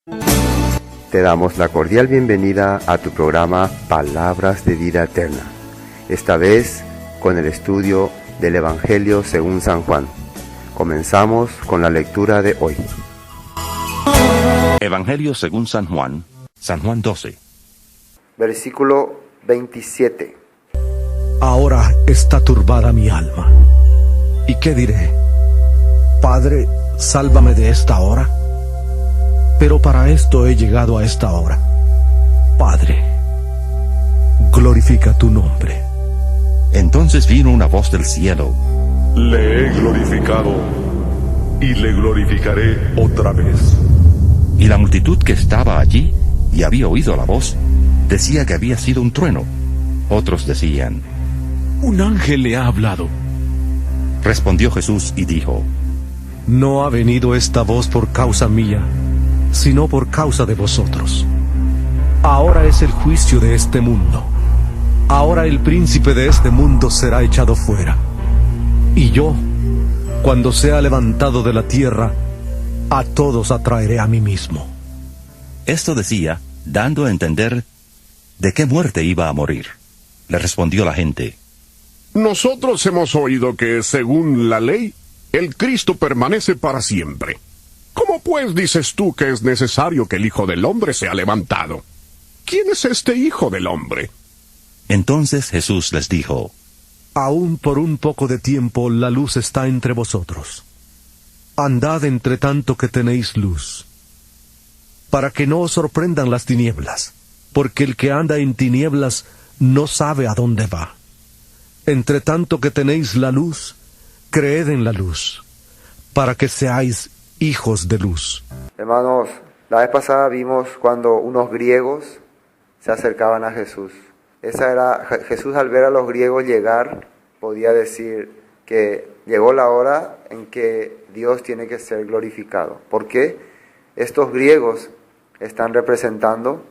Te damos la cordial bienvenida a tu programa Palabras de Vida Eterna, esta vez con el estudio del Evangelio según San Juan. Comenzamos con la lectura de hoy. Evangelio según San Juan 12. Versículo 27. Ahora está turbada mi alma. ¿Y qué diré? Padre, sálvame de esta hora. Pero para esto he llegado a esta hora. Padre, glorifica tu nombre. Entonces vino una voz del cielo. Le he glorificado y le glorificaré otra vez. Y la multitud que estaba allí y había oído la voz, decía que había sido un trueno. Otros decían, Un ángel le ha hablado. Respondió Jesús y dijo, No ha venido esta voz por causa mía, sino por causa de vosotros. Ahora es el juicio de este mundo. Ahora el príncipe de este mundo será echado fuera. Y yo, cuando sea levantado de la tierra, a todos atraeré a mí mismo. Esto decía, dando a entender de qué muerte iba a morir. Le respondió la gente, Nosotros hemos oído que, según la ley, el Cristo permanece para siempre. ¿Cómo pues dices tú que es necesario que el Hijo del Hombre sea levantado? ¿Quién es este Hijo del Hombre? Entonces Jesús les dijo, Aún por un poco de tiempo la luz está entre vosotros. Andad entre tanto que tenéis luz, para que no os sorprendan las tinieblas, porque el que anda en tinieblas no sabe a dónde va. Entre tanto que tenéis la luz, creed en la luz, para que seáis hijos de luz. Hermanos, la vez pasada vimos cuando unos griegos se acercaban a Jesús. Jesús, al ver a los griegos llegar, podía decir que llegó la hora en que Dios tiene que ser glorificado. ¿Por qué? Estos griegos están representando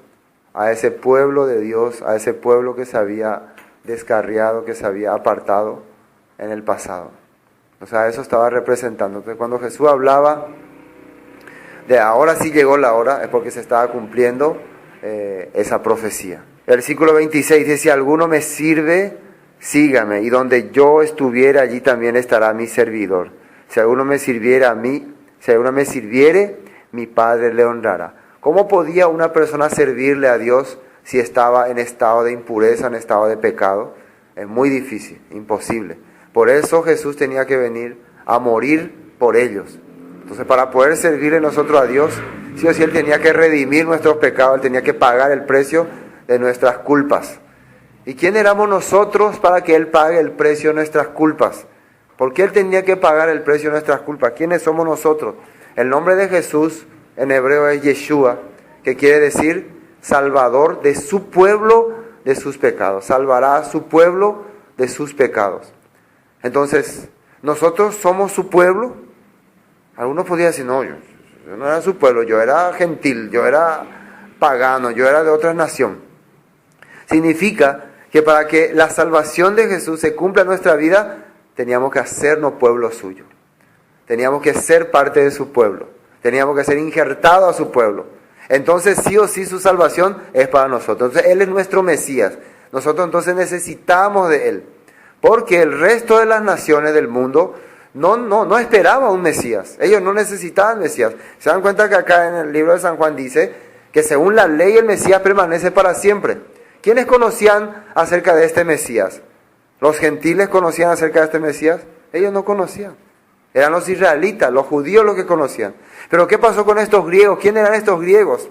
a ese pueblo de Dios, a ese pueblo que se había descarriado, que se había apartado en el pasado. O sea, eso estaba representando. Entonces, cuando Jesús hablaba de ahora sí llegó la hora, es porque se estaba cumpliendo esa profecía. Versículo 26 dice, si alguno me sirve, sígame, y donde yo estuviera, allí también estará mi servidor. Si alguno me sirviera a mí, si alguno me sirviere, mi Padre le honrará. ¿Cómo podía una persona servirle a Dios si estaba en estado de impureza, en estado de pecado? Es muy difícil, imposible. Por eso Jesús tenía que venir a morir por ellos. Entonces, para poder servirle nosotros a Dios, sí o sí Él tenía que redimir nuestros pecados, Él tenía que pagar el precio de nuestras culpas. ¿Y quién éramos nosotros para que Él pague el precio de nuestras culpas? ¿Por qué Él tenía que pagar el precio de nuestras culpas? ¿Quiénes somos nosotros? El nombre de Jesús en hebreo es Yeshua, que quiere decir Salvador de su pueblo de sus pecados. Salvará a su pueblo de sus pecados. Entonces, ¿nosotros somos su pueblo? Algunos podrían decir, no, yo no era su pueblo, yo era gentil, yo era pagano, yo era de otra nación. Significa que para que la salvación de Jesús se cumpla en nuestra vida, teníamos que hacernos pueblo suyo. Teníamos que ser parte de su pueblo. Teníamos que ser injertados a su pueblo. Entonces, sí o sí, su salvación es para nosotros. Entonces, Él es nuestro Mesías. Nosotros entonces necesitamos de Él. Porque el resto de las naciones del mundo no esperaba un Mesías. Ellos no necesitaban Mesías. Se dan cuenta que acá en el libro de San Juan dice que según la ley el Mesías permanece para siempre. ¿Quiénes conocían acerca de este Mesías? ¿Los gentiles conocían acerca de este Mesías? Ellos no conocían. Eran los israelitas, los judíos los que conocían. Pero ¿qué pasó con estos griegos? ¿Quién eran estos griegos?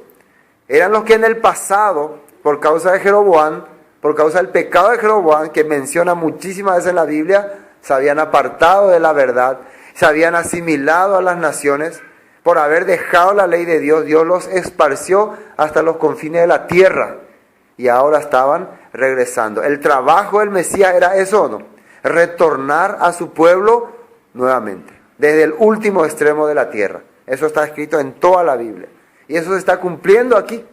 Eran los que en el pasado, por causa de Jeroboam, por causa del pecado de Jeroboam, que menciona muchísimas veces en la Biblia, se habían apartado de la verdad, se habían asimilado a las naciones. Por haber dejado la ley de Dios, Dios los esparció hasta los confines de la tierra. Y ahora estaban regresando. El trabajo del Mesías era eso, ¿o no? Retornar a su pueblo nuevamente, desde el último extremo de la tierra. Eso está escrito en toda la Biblia. Y eso se está cumpliendo aquí.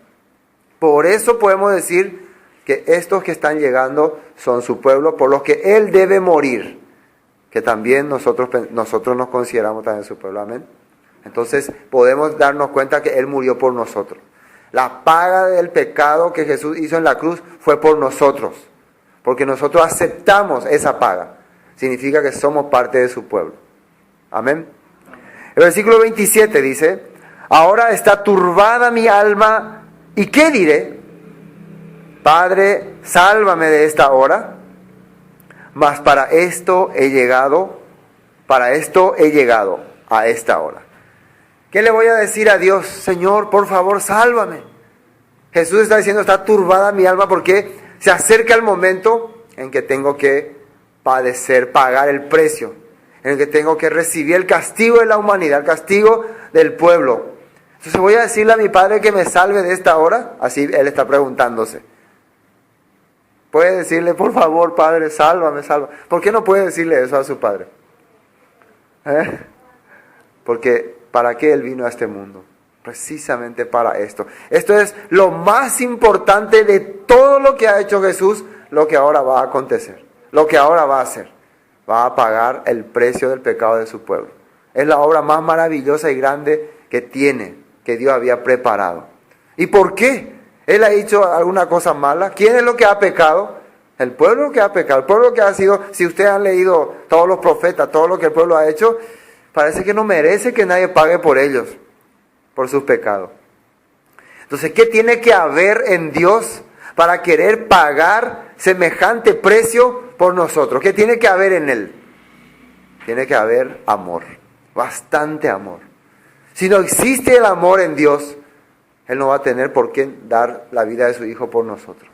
Por eso podemos decir que estos que están llegando son su pueblo, por los que Él debe morir. Que también nosotros nos consideramos también su pueblo. Amén. Entonces podemos darnos cuenta que Él murió por nosotros. La paga del pecado que Jesús hizo en la cruz fue por nosotros, porque nosotros aceptamos esa paga. Significa que somos parte de su pueblo. Amén. El versículo 27 dice: ahora está turbada mi alma, ¿y qué diré? Padre, sálvame de esta hora. Mas para esto he llegado a esta hora. ¿Qué le voy a decir a Dios? Señor, por favor, sálvame. Jesús está diciendo, está turbada mi alma porque se acerca el momento en que tengo que padecer, pagar el precio, en el que tengo que recibir el castigo de la humanidad, el castigo del pueblo. Entonces voy a decirle a mi Padre que me salve de esta hora. Así Él está preguntándose. Puede decirle, por favor, Padre, sálvame, sálvame. ¿Por qué no puede decirle eso a su Padre? Porque ¿para qué Él vino a este mundo? Precisamente para esto. Esto es lo más importante de todo lo que ha hecho Jesús, lo que ahora va a acontecer, lo que ahora va a hacer. Va a pagar el precio del pecado de su pueblo. Es la obra más maravillosa y grande que tiene, que Dios había preparado. ¿Y por qué? ¿Él ha hecho alguna cosa mala? ¿Quién es lo que ha pecado? El pueblo que ha pecado, el pueblo que ha sido, si ustedes han leído todos los profetas, todo lo que el pueblo ha hecho, parece que no merece que nadie pague por ellos, por sus pecados. Entonces, ¿qué tiene que haber en Dios para querer pagar semejante precio por nosotros? ¿Qué tiene que haber en Él? Tiene que haber amor, bastante amor. Si no existe el amor en Dios, Él no va a tener por qué dar la vida de su Hijo por nosotros.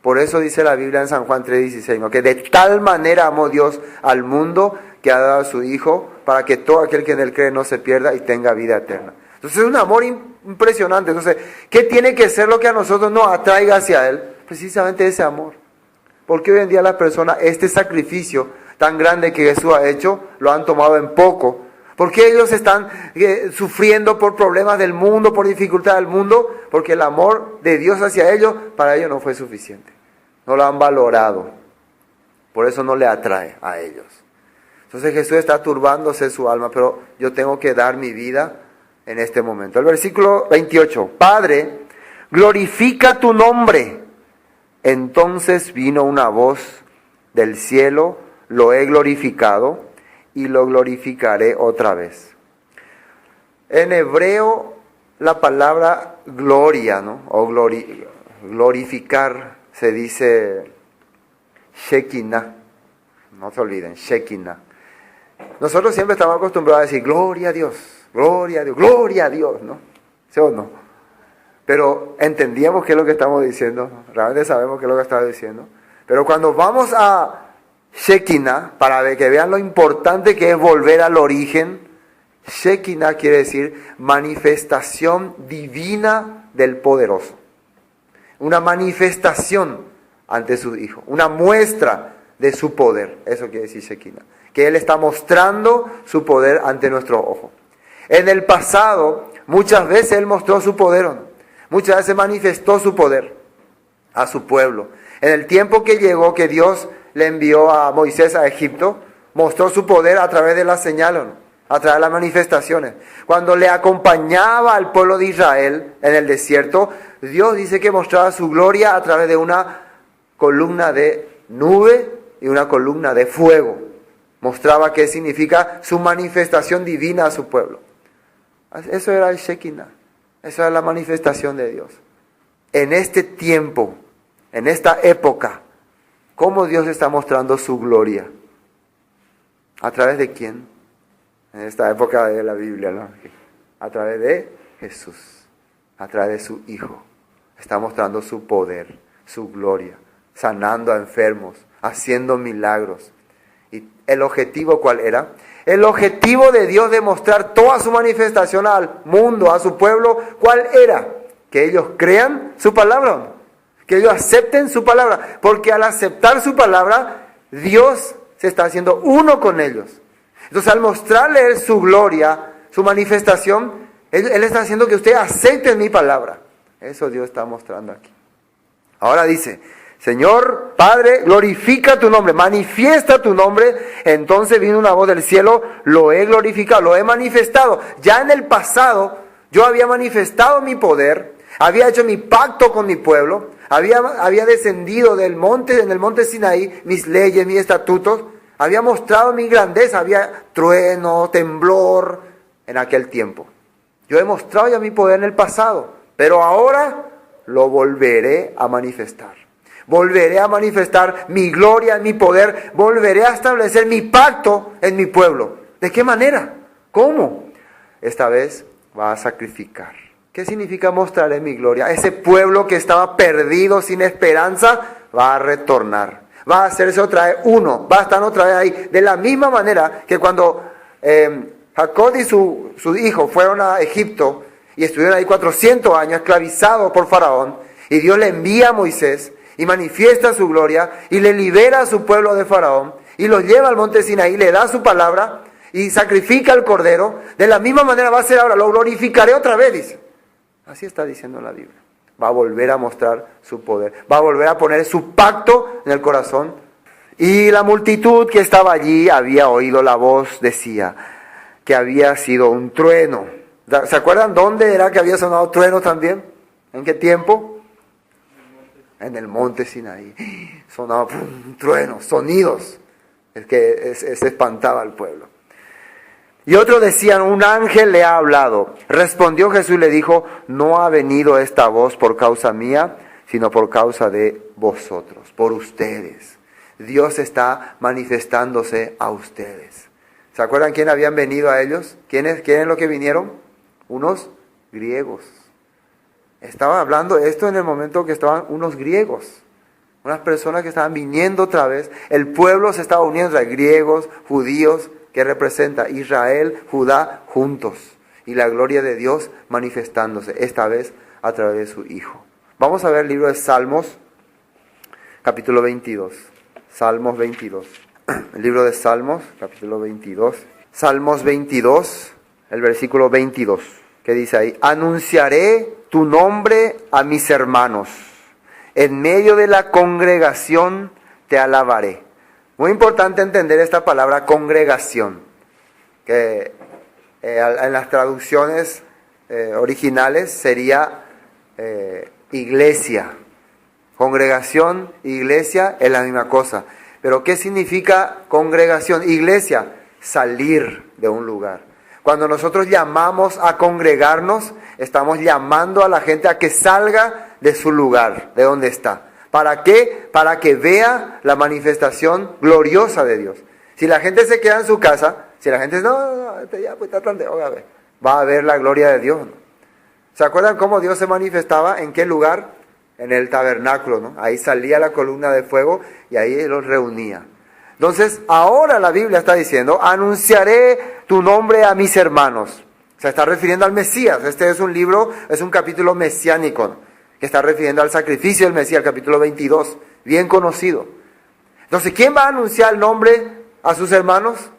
Por eso dice la Biblia en San Juan 3:16, ¿no? Que de tal manera amó Dios al mundo que ha dado a su Hijo para que todo aquel que en Él cree no se pierda y tenga vida eterna. Entonces es un amor impresionante. Entonces, ¿qué tiene que ser lo que a nosotros nos atraiga hacia Él? Precisamente ese amor. Porque hoy en día las personas, este sacrificio tan grande que Jesús ha hecho, lo han tomado en poco. Porque ellos están sufriendo por problemas del mundo, por dificultades del mundo, porque el amor de Dios hacia ellos, para ellos no fue suficiente. No lo han valorado. Por eso no le atrae a ellos. Entonces Jesús está turbándose su alma, pero yo tengo que dar mi vida en este momento. El versículo 28. Padre, glorifica tu nombre. Entonces vino una voz del cielo, lo he glorificado y lo glorificaré otra vez. En hebreo la palabra gloria, ¿no? O glorificar se dice Shekinah. No se olviden, Shekinah. Nosotros siempre estamos acostumbrados a decir gloria a Dios, gloria a Dios, gloria a Dios, ¿no? ¿Sí o no? Pero entendíamos qué es lo que estamos diciendo, realmente sabemos qué es lo que estamos diciendo. Pero cuando vamos a Shekinah, para que vean lo importante que es volver al origen, Shekinah quiere decir manifestación divina del poderoso. Una manifestación ante su Hijo, una muestra de su poder. Eso quiere decir Shekinah. Que Él está mostrando su poder ante nuestros ojos. En el pasado, muchas veces Él mostró su poder, muchas veces manifestó su poder a su pueblo. En el tiempo que llegó, que Dios le envió a Moisés a Egipto, mostró su poder a través de las señales, a través de las manifestaciones. Cuando le acompañaba al pueblo de Israel en el desierto, Dios dice que mostraba su gloria a través de una columna de nube y una columna de fuego. Mostraba qué significa su manifestación divina a su pueblo. Eso era el Shekinah. Eso era la manifestación de Dios. En este tiempo, en esta época, ¿cómo Dios está mostrando su gloria? ¿A través de quién? En esta época de la Biblia, ¿no? A través de Jesús, a través de su Hijo. Está mostrando su poder, su gloria, sanando a enfermos, haciendo milagros. ¿Y el objetivo cuál era? El objetivo de Dios de mostrar toda su manifestación al mundo, a su pueblo, ¿cuál era? Que ellos crean su palabra, que ellos acepten su palabra, porque al aceptar su palabra, Dios se está haciendo uno con ellos. Entonces, al mostrarle su gloria, su manifestación, Él está haciendo que ustedes acepten mi palabra. Eso Dios está mostrando aquí. Ahora dice, Señor, Padre, glorifica tu nombre, manifiesta tu nombre. Entonces vino una voz del cielo, lo he glorificado, lo he manifestado. Ya en el pasado yo había manifestado mi poder, había hecho mi pacto con mi pueblo, había descendido en el monte Sinaí, mis leyes, mis estatutos, había mostrado mi grandeza, había trueno, temblor en aquel tiempo. Yo he mostrado ya mi poder en el pasado, pero ahora lo volveré a manifestar. Volveré a manifestar mi gloria, mi poder, volveré a establecer mi pacto en mi pueblo. ¿De qué manera? ¿Cómo? Esta vez va a sacrificar. ¿Qué significa mostraré mi gloria? Ese pueblo que estaba perdido, sin esperanza, va a retornar. Va a hacerse otra vez uno, va a estar otra vez ahí. De la misma manera que cuando Jacob y sus hijos fueron a Egipto y estuvieron ahí 400 años esclavizados por Faraón, y Dios le envía a Moisés y manifiesta su gloria y le libera a su pueblo de Faraón y los lleva al monte Sinaí, le da su palabra y sacrifica al cordero. De la misma manera va a ser ahora, lo glorificaré otra vez, dice. Así está diciendo la Biblia. Va a volver a mostrar su poder, va a volver a poner su pacto en el corazón. Y la multitud que estaba allí había oído la voz, decía que había sido un trueno. ¿Se acuerdan dónde era que había sonado trueno también? ¿En qué tiempo? En el monte Sinaí. Sonaba un trueno, sonidos. Es que se espantaba al pueblo. Y otros decían, un ángel le ha hablado. Respondió Jesús y le dijo, no ha venido esta voz por causa mía, sino por causa de vosotros, por ustedes. Dios está manifestándose a ustedes. ¿Se acuerdan quién habían venido a ellos? ¿Quién es lo que vinieron? Unos griegos. Estaba hablando esto en el momento que estaban unos griegos, unas personas que estaban viniendo otra vez. El pueblo se estaba uniendo, griegos, judíos, que representa Israel, Judá, juntos. Y la gloria de Dios manifestándose, esta vez a través de su Hijo. Vamos a ver el libro de Salmos, capítulo 22. Salmos 22. El libro de Salmos, capítulo 22. Salmos 22, el versículo 22. Que dice ahí, anunciaré tu nombre a mis hermanos, en medio de la congregación te alabaré. Muy importante entender esta palabra congregación, que en las traducciones originales sería iglesia. Congregación, iglesia es la misma cosa. Pero ¿qué significa congregación? Iglesia, salir de un lugar. Cuando nosotros llamamos a congregarnos, estamos llamando a la gente a que salga de su lugar, de donde está. ¿Para qué? Para que vea la manifestación gloriosa de Dios. Si la gente se queda en su casa, si la gente dice, no, ya pues está tan de... va a ver la gloria de Dios, ¿no? ¿Se acuerdan cómo Dios se manifestaba? ¿En qué lugar? En el tabernáculo, ¿no? Ahí salía la columna de fuego y ahí los reunía. Entonces, ahora la Biblia está diciendo, anunciaré tu nombre a mis hermanos. Se está refiriendo al Mesías. Este es un libro, es un capítulo mesiánico, ¿no? Que está refiriendo al sacrificio del Mesías, el capítulo 22, bien conocido. Entonces, ¿quién va a anunciar el nombre a sus hermanos?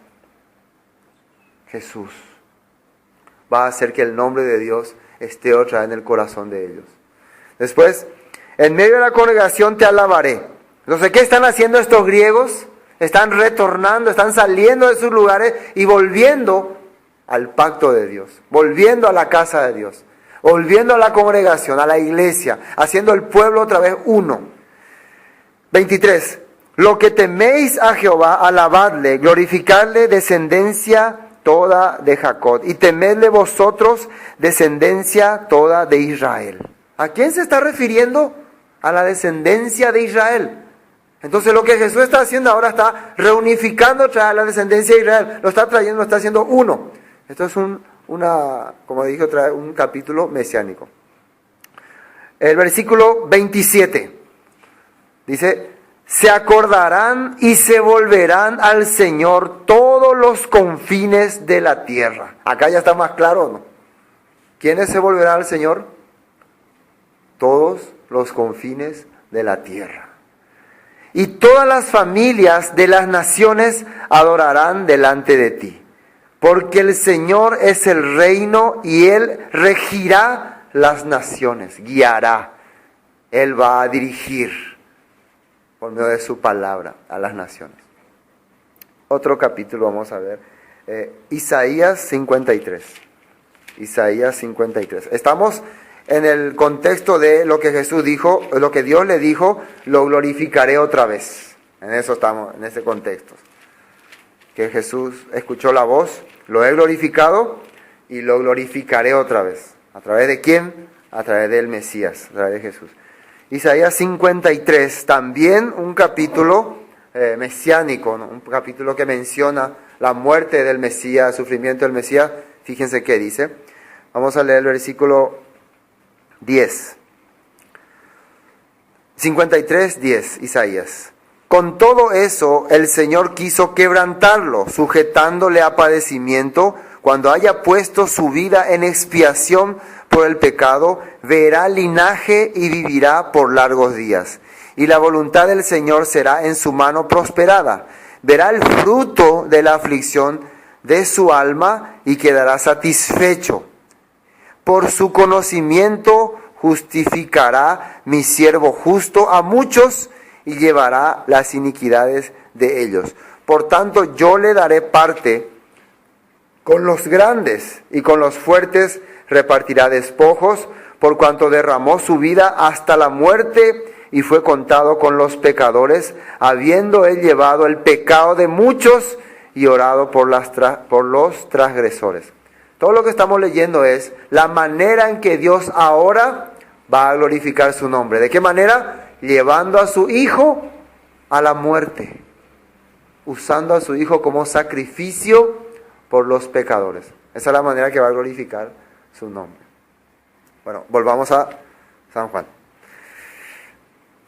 Jesús. Va a hacer que el nombre de Dios esté otra vez en el corazón de ellos. Después, en medio de la congregación te alabaré. Entonces, ¿qué están haciendo estos griegos? Están retornando, están saliendo de sus lugares y volviendo al pacto de Dios, volviendo a la casa de Dios, volviendo a la congregación, a la iglesia, haciendo el pueblo otra vez uno. 23. Lo que teméis a Jehová, alabadle, glorificadle, descendencia toda de Jacob, y temedle vosotros, descendencia toda de Israel. ¿A quién se está refiriendo? A la descendencia de Israel. Entonces lo que Jesús está haciendo ahora, está reunificando otra vez la descendencia de Israel, lo está trayendo, lo está haciendo uno. Esto es como dije otra vez, un capítulo mesiánico. El versículo 27 dice, se acordarán y se volverán al Señor todos los confines de la tierra. Acá ya está más claro, ¿no? ¿Quiénes se volverán al Señor? Todos los confines de la tierra. Y todas las familias de las naciones adorarán delante de ti. Porque el Señor es el reino y Él regirá las naciones, guiará. Él va a dirigir. por medio de su palabra a las naciones. Otro capítulo vamos a ver, Isaías 53. Isaías 53. Estamos en el contexto de lo que Jesús dijo, lo que Dios le dijo, lo glorificaré otra vez. En eso estamos, en ese contexto. Que Jesús escuchó la voz, lo he glorificado y lo glorificaré otra vez. ¿A través de quién? A través del Mesías, a través de Jesús. Isaías 53, también un capítulo mesiánico, ¿no? Un capítulo que menciona la muerte del Mesías, el sufrimiento del Mesías. Fíjense qué dice. Vamos a leer el versículo 10. 53, 10, Isaías. Con todo eso, el Señor quiso quebrantarlo, sujetándole a padecimiento. Cuando haya puesto su vida en expiación por el pecado, verá linaje y vivirá por largos días. Y la voluntad del Señor será en su mano prosperada. Verá el fruto de la aflicción de su alma y quedará satisfecho. Por su conocimiento justificará mi siervo justo a muchos y llevará las iniquidades de ellos. Por tanto, yo le daré parte con los grandes y con los fuertes repartirá despojos, por cuanto derramó su vida hasta la muerte y fue contado con los pecadores, habiendo él llevado el pecado de muchos y orado por los transgresores. Todo lo que estamos leyendo es la manera en que Dios ahora va a glorificar su nombre. ¿De qué manera? Llevando a su Hijo a la muerte, usando a su Hijo como sacrificio por los pecadores. Esa es la manera que va a glorificar su nombre. Bueno, volvamos a San Juan.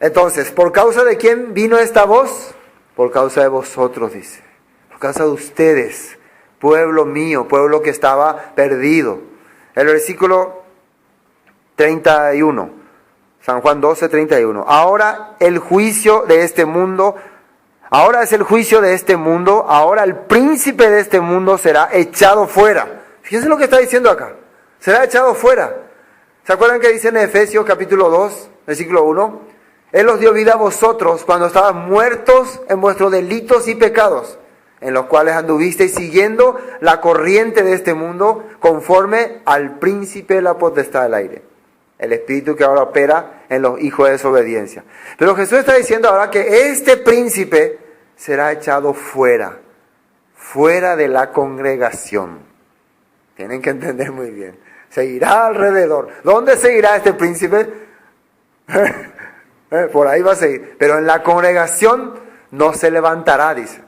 Entonces, ¿por causa de quién vino esta voz? Por causa de vosotros, dice. Por causa de ustedes, pueblo mío, pueblo que estaba perdido. El versículo 31. San Juan 12, 31. Ahora es el juicio de este mundo, ahora el príncipe de este mundo será echado fuera. Fíjense lo que está diciendo acá. Será echado fuera. ¿Se acuerdan que dice en Efesios capítulo 2, versículo 1? Él os dio vida a vosotros cuando estaban muertos en vuestros delitos y pecados, en los cuales anduvisteis siguiendo la corriente de este mundo, conforme al príncipe de la potestad del aire, el espíritu que ahora opera en los hijos de desobediencia. Pero Jesús está diciendo ahora que este príncipe será echado fuera de la congregación. Tienen que entender muy bien. Se irá alrededor. ¿Dónde se irá este príncipe? Por ahí va a seguir. Pero en la congregación no se levantará, dice.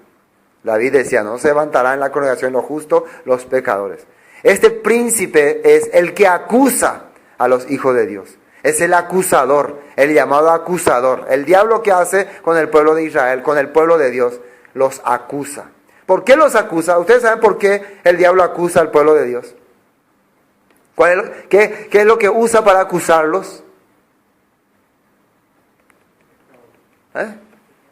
David decía, no se levantará en la congregación los justos, los pecadores. Este príncipe es el que acusa a los hijos de Dios. Es el acusador, el llamado acusador. El diablo que hace con el pueblo de Israel, con el pueblo de Dios, los acusa. ¿Por qué los acusa? ¿Ustedes saben por qué el diablo acusa al pueblo de Dios? ¿Qué es lo que usa para acusarlos?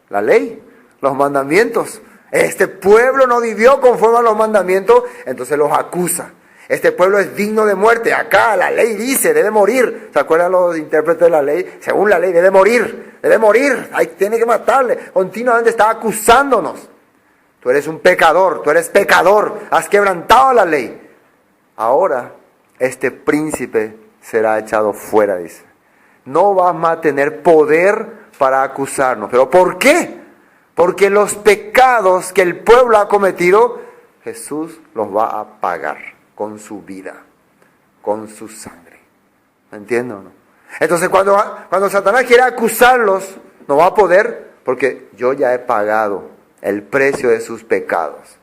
La ley, los mandamientos. Este pueblo no vivió conforme a los mandamientos, entonces los acusa. Este pueblo es digno de muerte. Acá la ley dice, debe morir. ¿Se acuerdan los intérpretes de la ley? Según la ley, debe morir. Ahí tiene que matarle. Continuamente está acusándonos. Tú eres un pecador, tú eres pecador. Has quebrantado la ley. Ahora, este príncipe será echado fuera, dice. No vamos a tener poder para acusarnos. ¿Pero por qué? Porque los pecados que el pueblo ha cometido, Jesús los va a pagar con su vida, con su sangre. ¿Me entienden o no? Entonces cuando Satanás quiere acusarlos, no va a poder, porque yo ya he pagado el precio de sus pecados.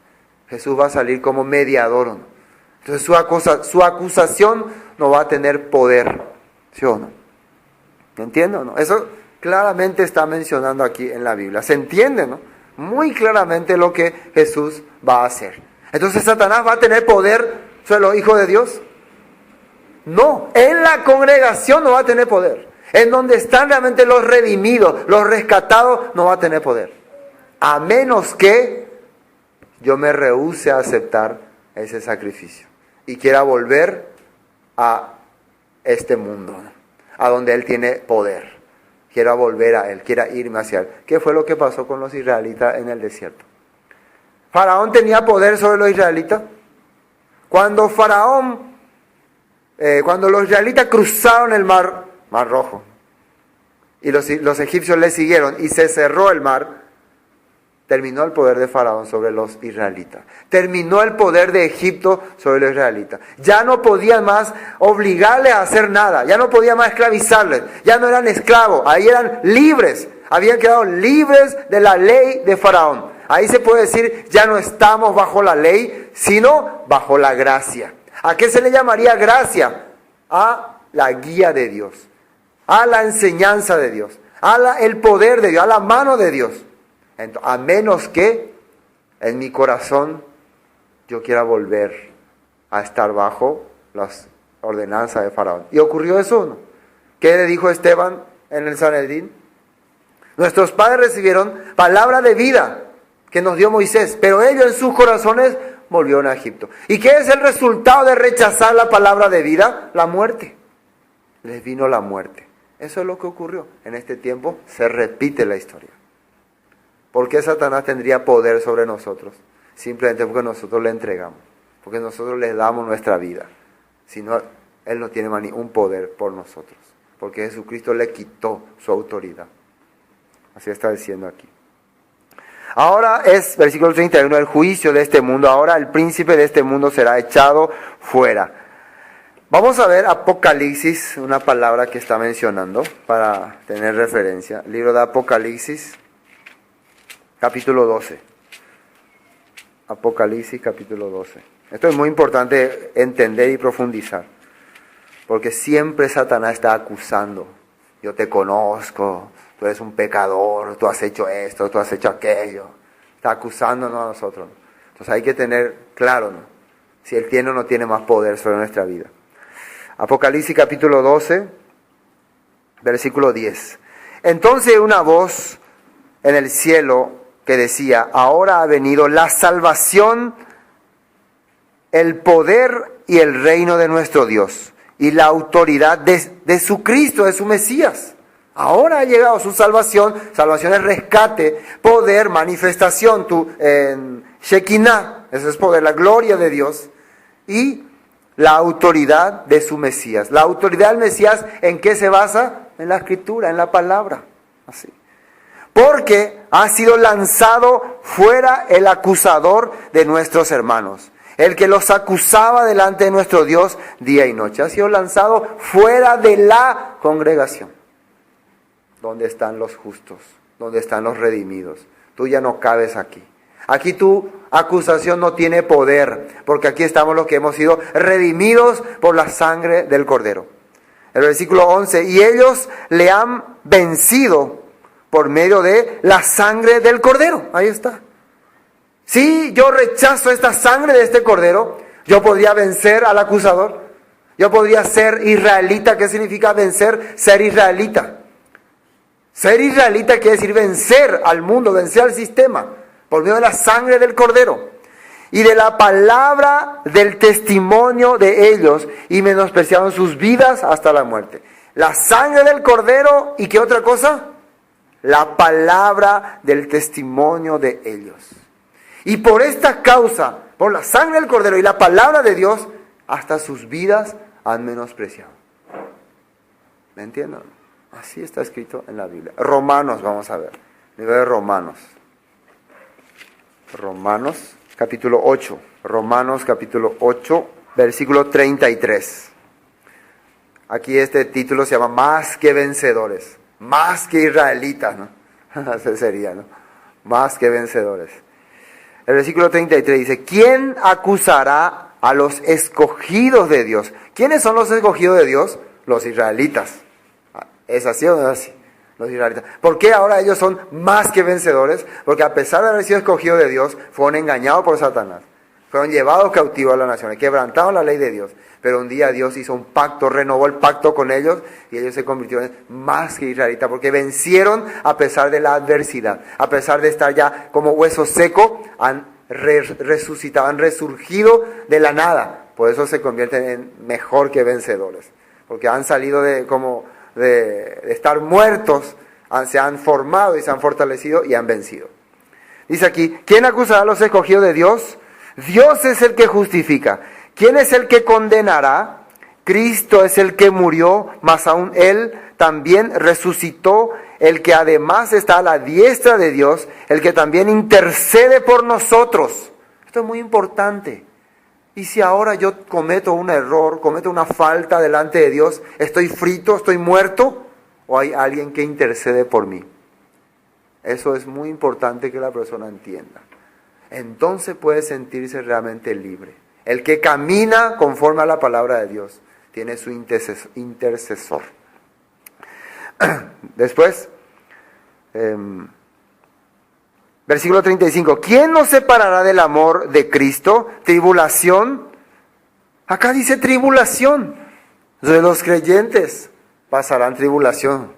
Jesús va a salir como mediador, ¿no? Entonces su acusación no va a tener poder, ¿sí o no? ¿Me entienden o no? Eso claramente está mencionando aquí en la Biblia. Se entiende, ¿no? Muy claramente lo que Jesús va a hacer. Entonces Satanás va a tener poder sobre los hijos de Dios. No, en la congregación no va a tener poder. En donde están realmente los redimidos, los rescatados, no va a tener poder. A menos que yo me rehúse a aceptar ese sacrificio y quiera volver a este mundo, ¿no? A donde Él tiene poder. quiera volver a Él, quiera irme hacia Él. ¿Qué fue lo que pasó con los israelitas en el desierto? ¿Faraón tenía poder sobre los israelitas? Cuando los israelitas cruzaron el mar Rojo, y los egipcios le siguieron y se cerró el mar, terminó el poder de Faraón sobre los israelitas. Terminó el poder de Egipto sobre los israelitas. Ya no podían más obligarles a hacer nada. Ya no podían más esclavizarles. Ya no eran esclavos. Ahí eran libres. Habían quedado libres de la ley de Faraón. Ahí se puede decir, ya no estamos bajo la ley, sino bajo la gracia. ¿A qué se le llamaría gracia? A la guía de Dios, a la enseñanza de Dios, el poder de Dios, a la mano de Dios. Entonces, a menos que en mi corazón yo quiera volver a estar bajo las ordenanzas de Faraón. ¿Y ocurrió eso o no? ¿Qué le dijo Esteban en el Sanedrín? Nuestros padres recibieron palabra de vida que nos dio Moisés, pero ellos en sus corazones volvieron a Egipto. ¿Y qué es el resultado de rechazar la palabra de vida? La muerte. Les vino la muerte. Eso es lo que ocurrió. En este tiempo se repite la historia. ¿Por qué Satanás tendría poder sobre nosotros? Simplemente porque nosotros le entregamos, porque nosotros le damos nuestra vida. Si no, Él no tiene más ningún poder por nosotros, porque Jesucristo le quitó su autoridad. Así está diciendo aquí. Ahora es, versículo 31, el juicio de este mundo. Ahora el príncipe de este mundo será echado fuera. Vamos a ver Apocalipsis, una palabra que está mencionando para tener referencia. Libro de Apocalipsis, capítulo 12. Apocalipsis, capítulo 12. Esto es muy importante entender y profundizar, porque siempre Satanás está acusando. Yo te conozco, tú eres un pecador, tú has hecho esto, tú has hecho aquello. Está acusándonos a nosotros. Entonces hay que tener claro, ¿no?, si Él tiene o no tiene más poder sobre nuestra vida. Apocalipsis capítulo 12, versículo 10. Entonces una voz en el cielo que decía, ahora ha venido la salvación, el poder y el reino de nuestro Dios, y la autoridad de su Cristo, de su Mesías. Ahora ha llegado su salvación. Salvación es rescate, poder, manifestación, Shekinah, eso es poder, la gloria de Dios, y la autoridad de su Mesías. La autoridad del Mesías, ¿en qué se basa? En la Escritura, en la palabra. Así. Porque ha sido lanzado fuera el acusador de nuestros hermanos, el que los acusaba delante de nuestro Dios día y noche. Ha sido lanzado fuera de la congregación. ¿Dónde están los justos? ¿Dónde están los redimidos? Tú ya no cabes aquí. Aquí tu acusación no tiene poder, porque aquí estamos los que hemos sido redimidos por la sangre del Cordero. El versículo 11, y ellos le han vencido por medio de la sangre del Cordero. Ahí está. Si yo rechazo esta sangre de este Cordero, yo podría vencer al acusador. Yo podría ser israelita. ¿Qué significa vencer? Ser israelita. Ser israelita quiere decir vencer al mundo, vencer al sistema, por medio de la sangre del Cordero y de la palabra del testimonio de ellos, y menospreciaron sus vidas hasta la muerte. La sangre del Cordero, ¿y qué otra cosa? La palabra del testimonio de ellos. Y por esta causa, por la sangre del Cordero y la palabra de Dios, hasta sus vidas han menospreciado. ¿Me entienden? Así está escrito en la Biblia. Romanos, vamos a ver. Libro de Romanos. Romanos, capítulo 8. Romanos, capítulo 8, versículo 33. Aquí este título se llama Más que vencedores. Más que israelitas, ¿no? Así sería, ¿no? Más que vencedores. El versículo 33 dice, ¿quién acusará a los escogidos de Dios? ¿Quiénes son los escogidos de Dios? Los israelitas. ¿Es así o no es así? Los israelitas. ¿Por qué ahora ellos son más que vencedores? Porque a pesar de haber sido escogidos de Dios, fueron engañados por Satanás. Fueron llevados cautivos a las naciones, quebrantaron la ley de Dios. Pero un día Dios hizo un pacto, renovó el pacto con ellos, y ellos se convirtieron en más que israelitas, porque vencieron a pesar de la adversidad. A pesar de estar ya como hueso seco, han resucitado, han resurgido de la nada. Por eso se convierten en mejor que vencedores. Porque han salido de estar muertos se han formado y se han fortalecido y han vencido. Dice aquí, ¿quién acusará a los escogidos de Dios? Dios es el que justifica. ¿Quién es el que condenará? Cristo es el que murió, mas aún Él también resucitó, el que además está a la diestra de Dios, el que también intercede por nosotros. Esto es muy importante. Y si ahora yo cometo un error, cometo una falta delante de Dios, ¿estoy frito, estoy muerto? ¿O hay alguien que intercede por mí? Eso es muy importante que la persona entienda. Entonces puede sentirse realmente libre. El que camina conforme a la palabra de Dios tiene su intercesor. Después, versículo 35. ¿Quién nos separará del amor de Cristo? ¿Tribulación? Acá dice tribulación. De los creyentes pasarán tribulación.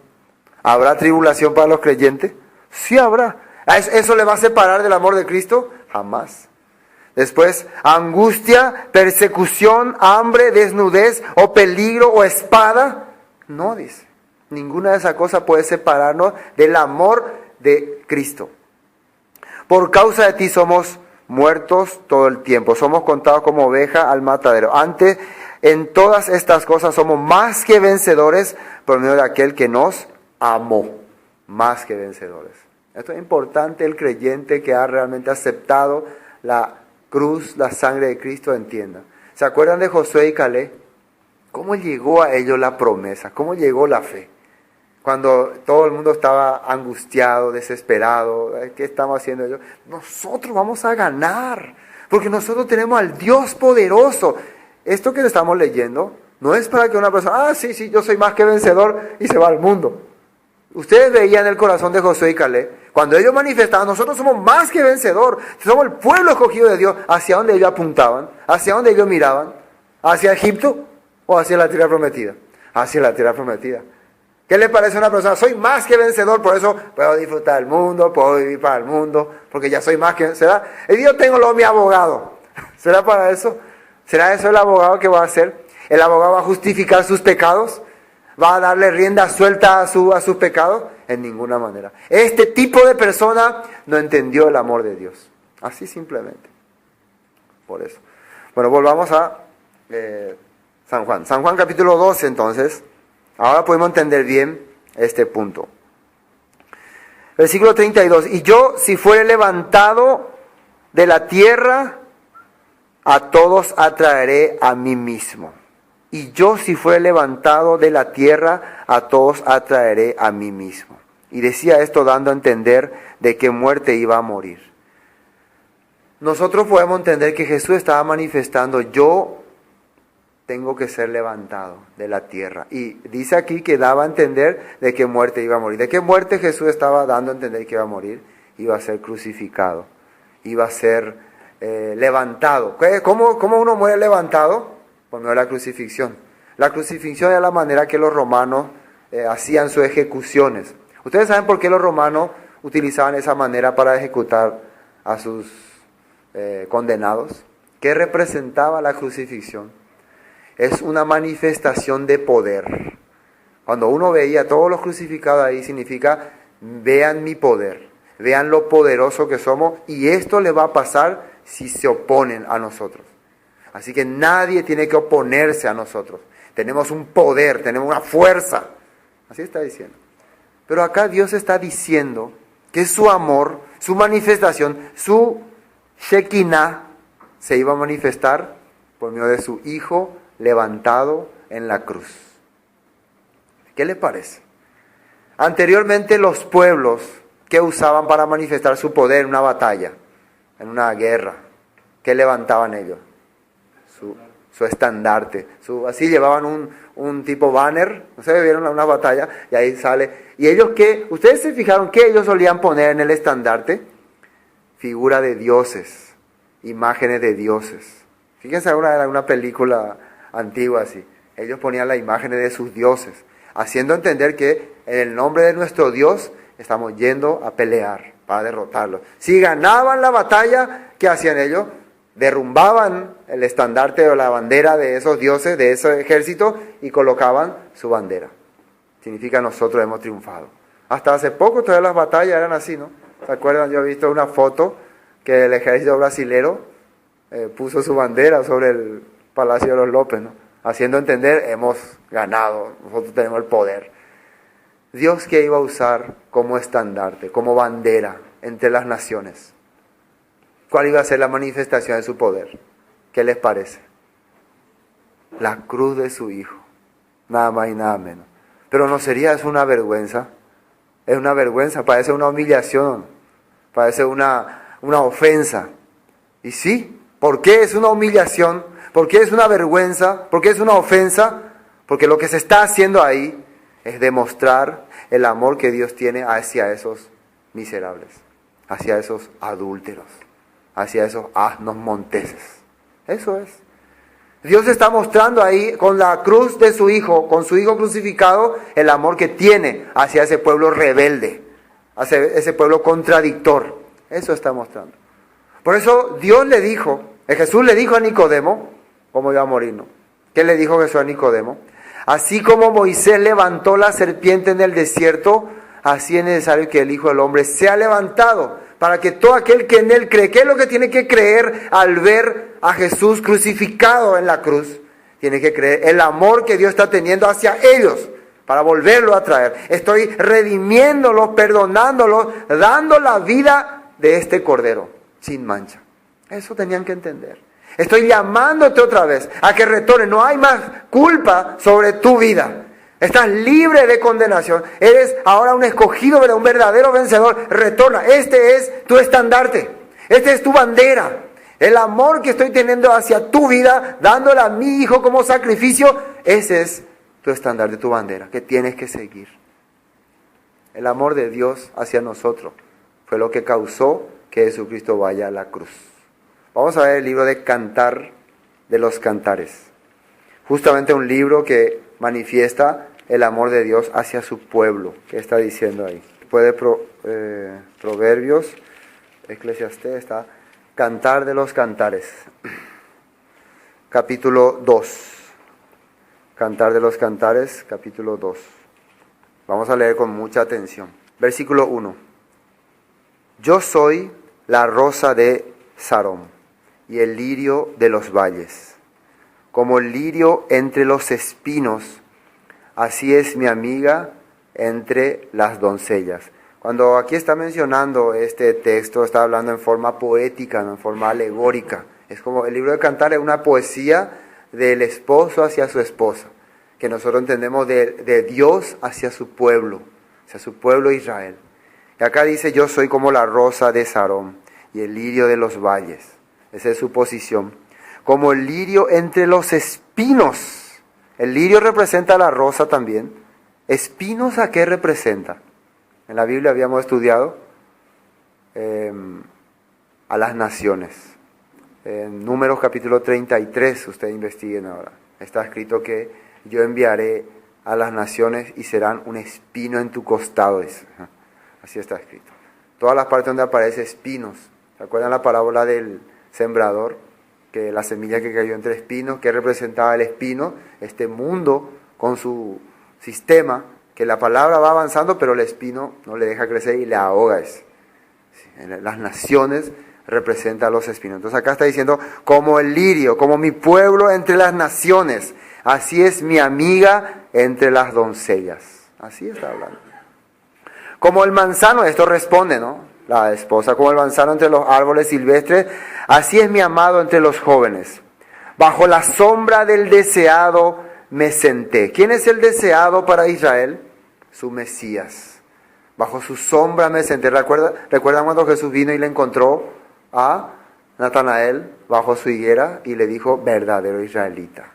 ¿Habrá tribulación para los creyentes? Sí habrá. ¿Eso le va a separar del amor de Cristo? Jamás. Después, angustia, persecución, hambre, desnudez, o peligro, o espada. No, dice. Ninguna de esas cosas puede separarnos del amor de Cristo. Por causa de ti somos muertos todo el tiempo. Somos contados como oveja al matadero. Antes, en todas estas cosas somos más que vencedores por medio de aquel que nos amó. Más que vencedores. Esto es importante, el creyente que ha realmente aceptado la cruz, la sangre de Cristo, entienda. ¿Se acuerdan de Josué y Caleb? ¿Cómo llegó a ellos la promesa? ¿Cómo llegó la fe? Cuando todo el mundo estaba angustiado, desesperado, ¿qué estamos haciendo ellos? Nosotros vamos a ganar, porque nosotros tenemos al Dios poderoso. Esto que estamos leyendo no es para que una persona, sí, yo soy más que vencedor y se va al mundo. Ustedes veían el corazón de Josué y Caleb. Cuando ellos manifestaban, nosotros somos más que vencedor, somos el pueblo escogido de Dios. ¿Hacia dónde ellos apuntaban? ¿Hacia dónde ellos miraban? ¿Hacia Egipto o hacia la tierra prometida? Hacia la tierra prometida. ¿Qué le parece a una persona? Soy más que vencedor, por eso puedo disfrutar del mundo, puedo vivir para el mundo, porque ya soy más que vencedor. Y yo tengo mi abogado. ¿Será para eso? ¿Será eso el abogado que va a hacer? ¿El abogado va a justificar sus pecados? ¿Va a darle rienda suelta a sus pecados? En ninguna manera. Este tipo de persona no entendió el amor de Dios. Así simplemente. Por eso. Bueno, volvamos a San Juan. San Juan capítulo 12 entonces. Ahora podemos entender bien este punto. Versículo 32. Y yo, si fuere levantado de la tierra, a todos atraeré a mí mismo. Y yo, si fuere levantado de la tierra, a todos atraeré a mí mismo. Y decía esto dando a entender de qué muerte iba a morir. Nosotros podemos entender que Jesús estaba manifestando, yo tengo que ser levantado de la tierra. Y dice aquí que daba a entender de qué muerte iba a morir. ¿De qué muerte Jesús estaba dando a entender que iba a morir? Iba a ser crucificado. Iba a ser levantado. ¿Cómo uno muere levantado? Por medio de la crucifixión. La crucifixión era la manera que los romanos hacían sus ejecuciones. ¿Ustedes saben por qué los romanos utilizaban esa manera para ejecutar a sus condenados? ¿Qué representaba la crucifixión? Es una manifestación de poder. Cuando uno veía a todos los crucificados ahí, significa, vean mi poder, vean lo poderoso que somos, y esto le va a pasar si se oponen a nosotros. Así que nadie tiene que oponerse a nosotros. Tenemos un poder, tenemos una fuerza. Así está diciendo. Pero acá Dios está diciendo que su amor, su manifestación, su Shekinah se iba a manifestar por medio de su Hijo levantado en la cruz. ¿Qué le parece? Anteriormente los pueblos que usaban para manifestar su poder en una batalla, en una guerra, ¿qué levantaban ellos? Su estandarte. Así llevaban un tipo banner, no sé, vieron una batalla y ahí sale. Y ellos ustedes se fijaron que ellos solían poner en el estandarte figura de dioses, imágenes de dioses. Fíjense alguna película antigua así. Ellos ponían las imágenes de sus dioses, haciendo entender que en el nombre de nuestro Dios estamos yendo a pelear para derrotarlos. Si ganaban la batalla, ¿qué hacían ellos? Derrumbaban el estandarte o la bandera de esos dioses, de ese ejército, y colocaban su bandera. Significa nosotros hemos triunfado. Hasta hace poco todas las batallas eran así, ¿no? ¿Se acuerdan? Yo he visto una foto que el ejército brasilero puso su bandera sobre el Palacio de los López, ¿no? Haciendo entender, hemos ganado, nosotros tenemos el poder. Dios, que iba a usar como estandarte, como bandera entre las naciones. ¿Cuál iba a ser la manifestación de su poder? ¿Qué les parece? La cruz de su Hijo, nada más y nada menos. Pero ¿no sería eso una vergüenza? Es una vergüenza, parece una humillación, parece una ofensa. Y sí, ¿por qué es una humillación? ¿Por qué es una vergüenza? ¿Por qué es una ofensa? Porque lo que se está haciendo ahí es demostrar el amor que Dios tiene hacia esos miserables, hacia esos adúlteros, hacia esos asnos monteses. Eso es. Dios está mostrando ahí con la cruz de su Hijo, con su Hijo crucificado, el amor que tiene hacia ese pueblo rebelde, hacia ese pueblo contradictor. Eso está mostrando. Por eso Dios le dijo, Jesús le dijo a Nicodemo, cómo iba a morir, ¿no? ¿Qué le dijo Jesús a Nicodemo? Así como Moisés levantó la serpiente en el desierto, así es necesario que el Hijo del Hombre sea levantado, para que todo aquel que en Él cree, ¿qué es lo que tiene que creer al ver a Jesús crucificado en la cruz? Tiene que creer el amor que Dios está teniendo hacia ellos, para volverlo a traer. Estoy redimiéndolos, perdonándolos, dando la vida de este Cordero, sin mancha. Eso tenían que entender. Estoy llamándote otra vez a que retornes. No hay más culpa sobre tu vida. Estás libre de condenación. Eres ahora un escogido, un verdadero vencedor. Retorna. Este es tu estandarte. Este es tu bandera. El amor que estoy teniendo hacia tu vida, dándole a mi Hijo como sacrificio, ese es tu estandarte, tu bandera, que tienes que seguir. El amor de Dios hacia nosotros fue lo que causó que Jesucristo vaya a la cruz. Vamos a ver el libro de Cantar de los Cantares. Justamente un libro que manifiesta el amor de Dios hacia su pueblo. ¿Qué está diciendo ahí? Después de Proverbios, Eclesiastés, está Cantar de los Cantares. Capítulo 2. Cantar de los Cantares, capítulo 2. Vamos a leer con mucha atención. Versículo 1. Yo soy la rosa de Sarón y el lirio de los valles. Como el lirio entre los espinos, así es mi amiga entre las doncellas. Cuando aquí está mencionando este texto, está hablando en forma poética, no en forma alegórica. Es como el libro de Cantar es una poesía del esposo hacia su esposa, que nosotros entendemos de Dios hacia su pueblo Israel. Y acá dice, yo soy como la rosa de Sarón y el lirio de los valles. Esa es su posición. Como el lirio entre los espinos. El lirio representa a la rosa también. ¿Espinos a qué representa? En la Biblia habíamos estudiado a las naciones. En Números capítulo 33, ustedes investiguen ahora. Está escrito que yo enviaré a las naciones y serán un espino en tu costado. Así está escrito. Todas las partes donde aparece espinos. ¿Se acuerdan la parábola del sembrador? Que la semilla que cayó entre espinos, que representaba el espino, este mundo con su sistema, que la palabra va avanzando, pero el espino no le deja crecer y le ahoga. Las naciones representan a los espinos. Entonces acá está diciendo, como el lirio, como mi pueblo entre las naciones, así es mi amiga entre las doncellas. Así está hablando. Como el manzano, esto responde, ¿no? La esposa, como el manzano entre los árboles silvestres, así es mi amado entre los jóvenes. Bajo la sombra del deseado me senté. ¿Quién es el deseado para Israel? Su Mesías. Bajo su sombra me senté. ¿Recuerdan cuando Jesús vino y le encontró a Natanael bajo su higuera y le dijo, verdadero israelita?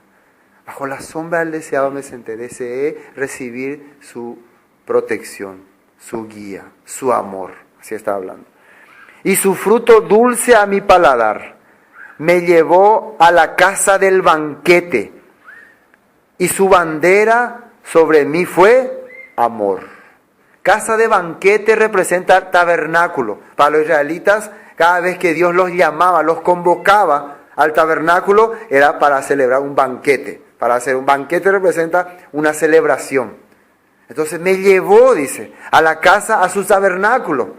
Bajo la sombra del deseado me senté. Deseé recibir su protección, su guía, su amor. Así está hablando. Y su fruto dulce a mi paladar me llevó a la casa del banquete, y su bandera sobre mí fue amor. Casa de banquete representa tabernáculo. Para los israelitas, cada vez que Dios los llamaba, los convocaba al tabernáculo, era para celebrar un banquete. Para hacer un banquete representa una celebración. Entonces me llevó, dice, a la casa, a su tabernáculo.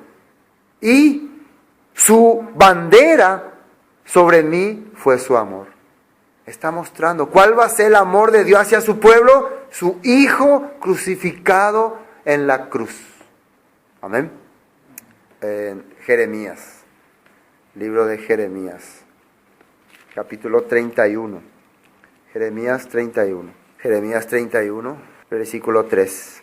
Y su bandera sobre mí fue su amor. Está mostrando cuál va a ser el amor de Dios hacia su pueblo, su Hijo crucificado en la cruz. Amén. Jeremías, libro de Jeremías, capítulo 31. Jeremías 31. Jeremías 31, versículo 3.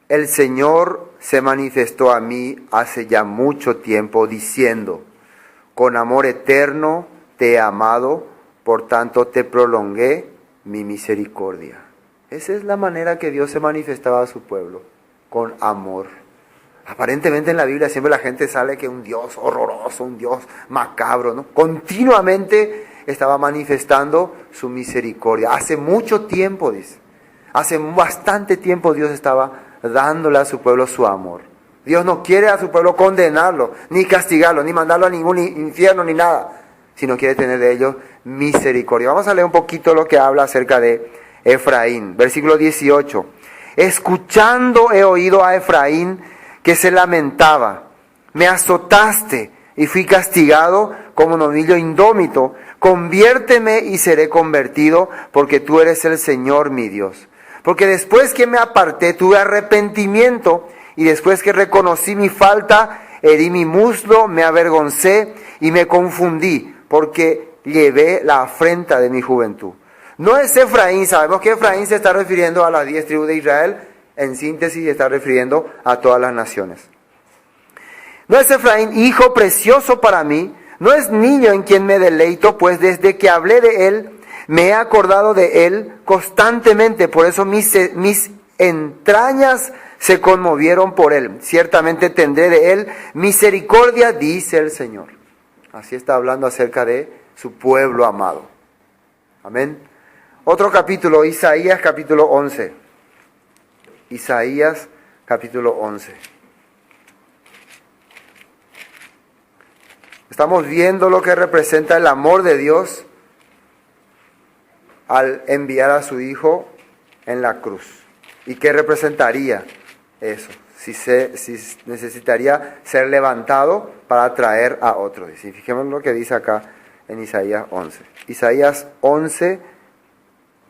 El Señor se manifestó a mí hace ya mucho tiempo diciendo, con amor eterno te he amado, por tanto te prolongué mi misericordia. Esa es la manera que Dios se manifestaba a su pueblo, con amor. Aparentemente en la Biblia siempre la gente sale que un Dios horroroso, un Dios macabro, ¿no? Continuamente estaba manifestando su misericordia. Hace mucho tiempo, dice. Hace bastante tiempo Dios estaba dándole a su pueblo su amor. Dios no quiere a su pueblo condenarlo, ni castigarlo, ni mandarlo a ningún infierno, ni nada, sino quiere tener de ellos misericordia. Vamos a leer un poquito lo que habla acerca de Efraín. Versículo 18. Escuchando he oído a Efraín que se lamentaba. Me azotaste y fui castigado como novillo indómito. Conviérteme y seré convertido, porque tú eres el Señor mi Dios. Porque después que me aparté tuve arrepentimiento, y después que reconocí mi falta, herí mi muslo, me avergoncé y me confundí, porque llevé la afrenta de mi juventud. No es Efraín, sabemos que Efraín se está refiriendo a las 10 tribus de Israel, en síntesis se está refiriendo a todas las naciones. No es Efraín, hijo precioso para mí, no es niño en quien me deleito, pues desde que hablé de él, me he acordado de él constantemente, por eso mis entrañas se conmovieron por él. Ciertamente tendré de él misericordia, dice el Señor. Así está hablando acerca de su pueblo amado. Amén. Otro capítulo, Isaías capítulo 11. Isaías capítulo 11. Estamos viendo lo que representa el amor de Dios al enviar a su Hijo en la cruz. ¿Y qué representaría eso? Si necesitaría ser levantado para traer a otros. Y fijémonos lo que dice acá en Isaías 11. Isaías 11,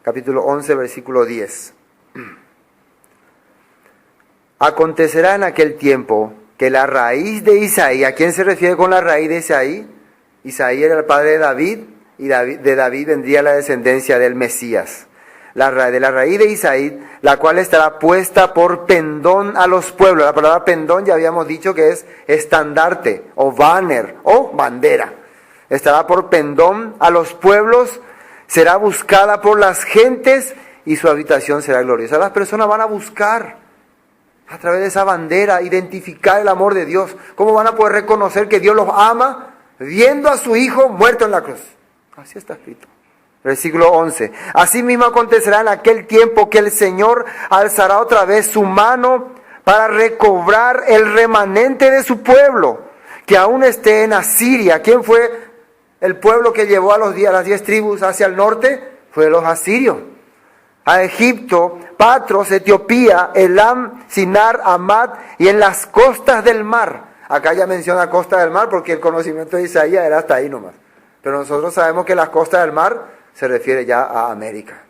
capítulo 11, versículo 10. Acontecerá en aquel tiempo que la raíz de Isaí, ¿a quién se refiere con la raíz de Isaí? Isaí era el padre de David, y de David vendría la descendencia del Mesías. De la raíz de Isaí, la cual estará puesta por pendón a los pueblos. La palabra pendón ya habíamos dicho que es estandarte, o banner, o bandera. Estará por pendón a los pueblos, será buscada por las gentes, y su habitación será gloriosa. Las personas van a buscar a través de esa bandera, identificar el amor de Dios. ¿Cómo van a poder reconocer que Dios los ama? Viendo a su Hijo muerto en la cruz. Así está escrito. Versículo 11. Asimismo acontecerá en aquel tiempo que el Señor alzará otra vez su mano para recobrar el remanente de su pueblo, que aún esté en Asiria. ¿Quién fue el pueblo que llevó a las 10 tribus hacia el norte? Fue los asirios. A Egipto, Patros, Etiopía, Elam, Sinar, Amad y en las costas del mar. Acá ya menciona costa del mar porque el conocimiento de Isaías era hasta ahí nomás. Pero nosotros sabemos que las costas del mar se refiere ya a América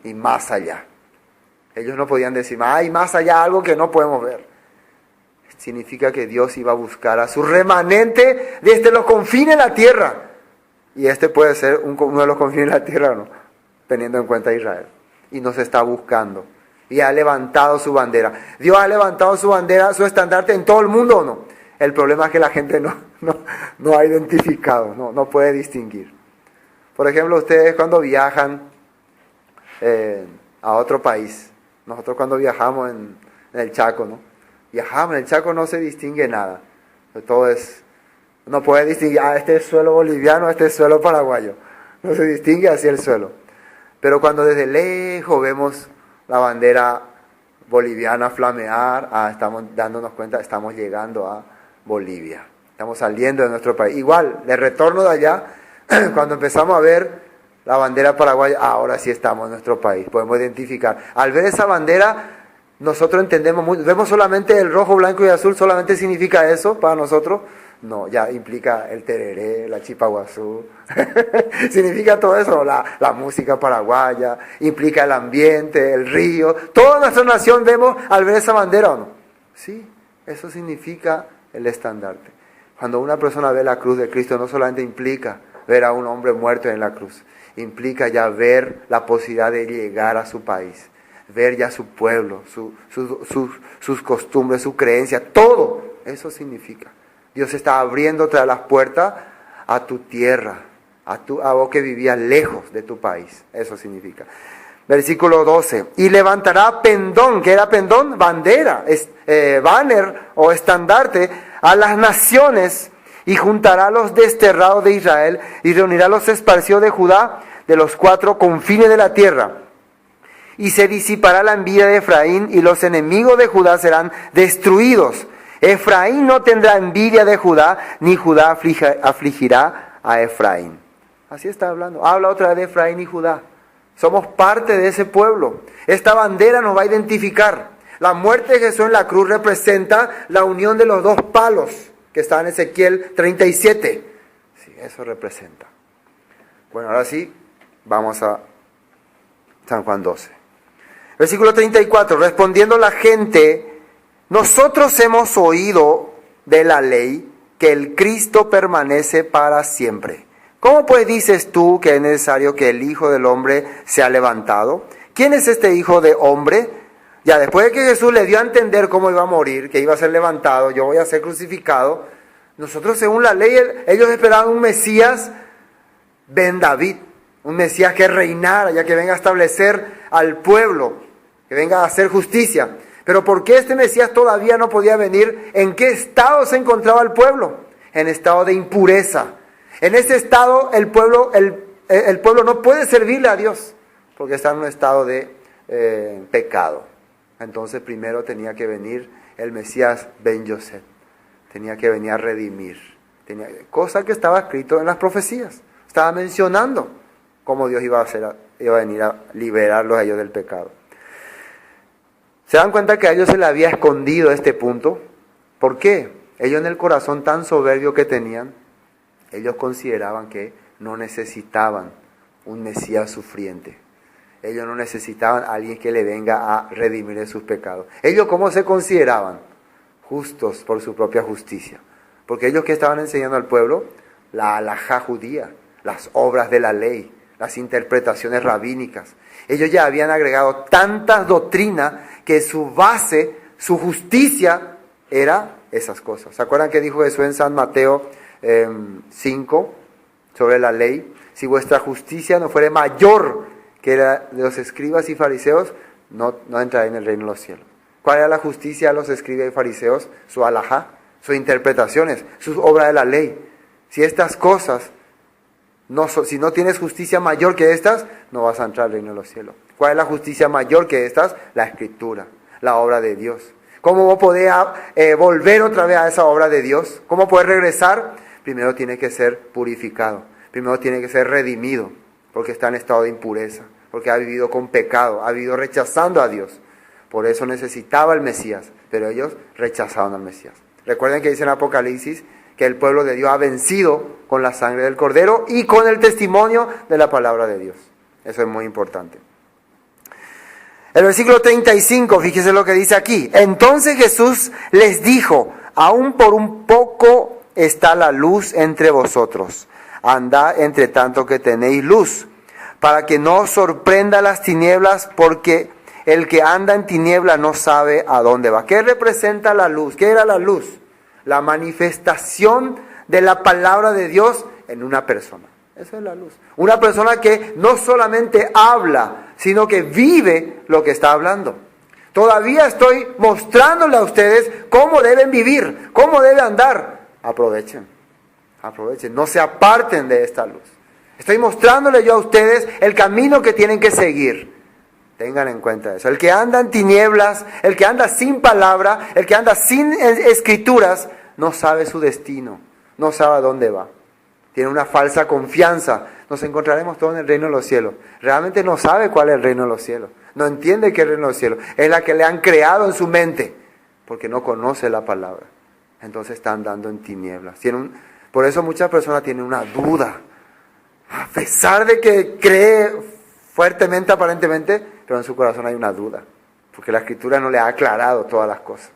y más allá. Ellos no podían decir, hay más allá algo que no podemos ver. Significa que Dios iba a buscar a su remanente desde los confines de la tierra. Y este puede ser uno de los confines de la tierra o no, teniendo en cuenta a Israel. Y nos está buscando. Y ha levantado su bandera. Dios ha levantado su bandera, su estandarte en todo el mundo o no. El problema es que la gente no ha identificado, no puede distinguir. Por ejemplo, ustedes cuando viajan a otro país, nosotros cuando viajamos en el Chaco, ¿no? Viajamos en el Chaco, no se distingue nada. Todo es, no puede distinguir, este es suelo boliviano, este es suelo paraguayo. No se distingue así el suelo. Pero cuando desde lejos vemos la bandera boliviana flamear, estamos dándonos cuenta, estamos llegando a Bolivia. Estamos saliendo de nuestro país. Igual, de retorno de allá, cuando empezamos a ver la bandera paraguaya, ahora sí estamos en nuestro país, podemos identificar. Al ver esa bandera, nosotros entendemos, vemos solamente el rojo, blanco y azul, solamente significa eso para nosotros. No, ya implica el tereré, la chipaguazú, significa todo eso, la música paraguaya, implica el ambiente, el río, toda nuestra nación vemos al ver esa bandera, ¿o no? Sí, eso significa el estandarte. Cuando una persona ve la cruz de Cristo, no solamente implica ver a un hombre muerto en la cruz, implica ya ver la posibilidad de llegar a su país, ver ya su pueblo, sus costumbres, su creencia, todo eso significa. Dios está abriendo otra las puertas a tu tierra, a vos que vivías lejos de tu país. Eso significa. Versículo 12. Y levantará pendón, ¿qué era pendón? Bandera, banner o estandarte a las naciones, y juntará a los desterrados de Israel y reunirá a los esparcidos de Judá de los 4 confines de la tierra. Y se disipará la envidia de Efraín, y los enemigos de Judá serán destruidos. Efraín no tendrá envidia de Judá, ni Judá afligirá a Efraín. Así está hablando. Habla otra vez de Efraín y Judá. Somos parte de ese pueblo. Esta bandera nos va a identificar. La muerte de Jesús en la cruz representa la unión de los 2 palos que está en Ezequiel 37. Sí, eso representa. Bueno, ahora sí, vamos a San Juan 12. Versículo 34. Respondiendo la gente: nosotros hemos oído de la ley que el Cristo permanece para siempre. ¿Cómo pues dices tú que es necesario que el Hijo del Hombre sea levantado? ¿Quién es este Hijo de Hombre? Ya después de que Jesús le dio a entender cómo iba a morir, que iba a ser levantado, yo voy a ser crucificado, nosotros según la ley, ellos esperaban un Mesías Ben David, un Mesías que reinara, ya que venga a establecer al pueblo, que venga a hacer justicia. Pero ¿por qué este Mesías todavía no podía venir? ¿En qué estado se encontraba el pueblo? En estado de impureza. En ese estado el pueblo no puede servirle a Dios, porque está en un estado de pecado. Entonces primero tenía que venir el Mesías Ben Yosef. Tenía que venir a redimir. Cosa que estaba escrito en las profecías. Estaba mencionando cómo Dios iba a venir a liberarlos a ellos del pecado. ¿Se dan cuenta que a ellos se les había escondido este punto? ¿Por qué? Ellos en el corazón tan soberbio que tenían, ellos consideraban que no necesitaban un Mesías sufriente. Ellos no necesitaban a alguien que le venga a redimir de sus pecados. Ellos, ¿cómo se consideraban? Justos por su propia justicia. Porque ellos que estaban enseñando al pueblo, la halajá judía, las obras de la ley, las interpretaciones rabínicas. Ellos ya habían agregado tantas doctrinas que su base, su justicia, era esas cosas. ¿Se acuerdan que dijo Jesús en San Mateo 5 sobre la ley? Si vuestra justicia no fuere mayor que la de los escribas y fariseos, no entraré en el reino de los cielos. ¿Cuál era la justicia de los escribas y fariseos? Su halajá, sus interpretaciones, sus obras de la ley. Si estas cosas, si no tienes justicia mayor que estas, no vas a entrar al reino de los cielos. ¿Cuál es la justicia mayor que estas? La escritura, la obra de Dios. ¿Cómo vos podés volver otra vez a esa obra de Dios? ¿Cómo podés regresar? Primero tiene que ser purificado, primero tiene que ser redimido, porque está en estado de impureza, porque ha vivido con pecado, ha vivido rechazando a Dios. Por eso necesitaba el Mesías, pero ellos rechazaron al Mesías. Recuerden que dice en Apocalipsis que el pueblo de Dios ha vencido con la sangre del Cordero y con el testimonio de la palabra de Dios. Eso es muy importante. El versículo 35, fíjese lo que dice aquí. Entonces Jesús les dijo: aún por un poco está la luz entre vosotros. Andad entre tanto que tenéis luz, para que no os sorprenda las tinieblas, porque el que anda en tiniebla no sabe a dónde va. ¿Qué representa la luz? ¿Qué era la luz? La manifestación de la palabra de Dios en una persona. Esa es la luz. Una persona que no solamente habla, sino que vive lo que está hablando. Todavía estoy mostrándole a ustedes cómo deben vivir, cómo deben andar. Aprovechen, no se aparten de esta luz. Estoy mostrándole yo a ustedes el camino que tienen que seguir. Tengan en cuenta eso. El que anda en tinieblas, el que anda sin palabra, el que anda sin escrituras, no sabe su destino, no sabe a dónde va. Tiene una falsa confianza nos encontraremos todos en el reino de los cielos. Realmente no sabe cuál es el reino de los cielos. No entiende qué es el reino de los cielos. Es la que le han creado en su mente, porque no conoce la palabra. Entonces está andando en tinieblas. Por eso muchas personas tienen una duda. A pesar de que cree fuertemente, aparentemente, pero en su corazón hay una duda. Porque la Escritura no le ha aclarado todas las cosas.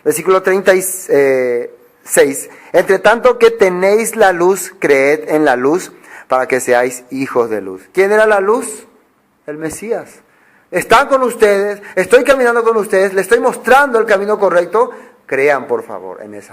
Versículo 36. Entre tanto que tenéis la luz, creed en la luz, para que seáis hijos de luz. ¿Quién era la luz? El Mesías. Están con ustedes, estoy caminando con ustedes, les estoy mostrando el camino correcto. Crean, por favor, en esa luz.